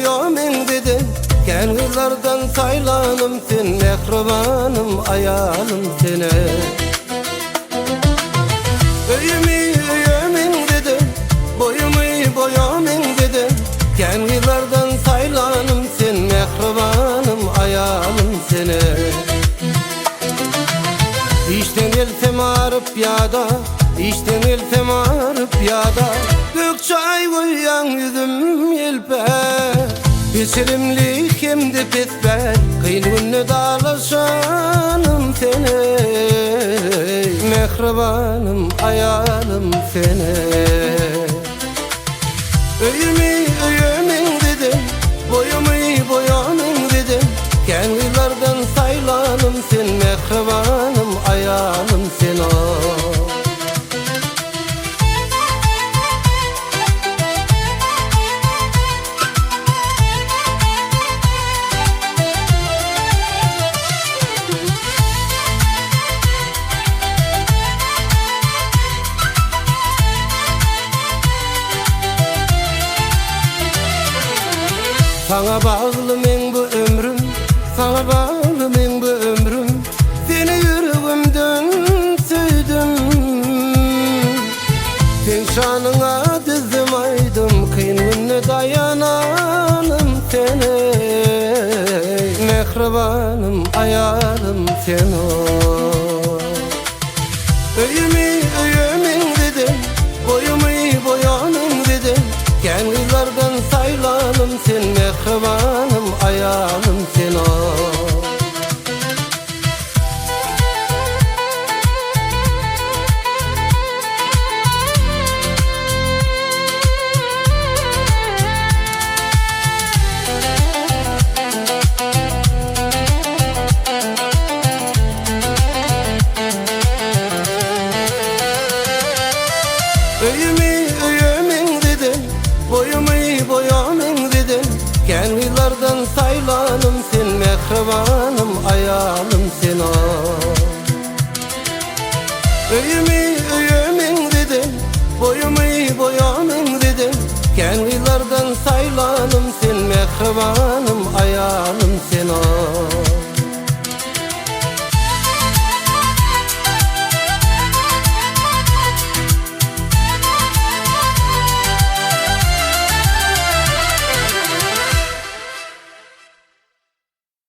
boyamın dedin. Kendilerden saylanım sen, mehribanım ayalım seni. Öyümün dedin, boyamın dedin. Kendilerden saylanım sen, mehribanım ayalım seni. İşten eltem arıp yada, İşten eltem arıp yada, gök çay koyan yüzüm yelpe. Pesirimlik hem de petber, kıyın günü dağlaşanım seni. Mehribanım ayalım seni. Öyümün dedim, boyamın dedim. Kendilerden saylanım sen, mehribanım ayalım seni. Sana bağlı men bu ömrüm, sana bağlı men bu ömrüm. Seni yüreğimden süydüm. Sen şanına dizim aydım, kıyın gününe dayananım seni. Mehribanım ayalım seni. Öyümün dedim, boyamın dedim. Kendilerden saylanım sen, mehribanım ayalım seni. Öyümün dedim, boyamın dedim. Kendilerden saylanım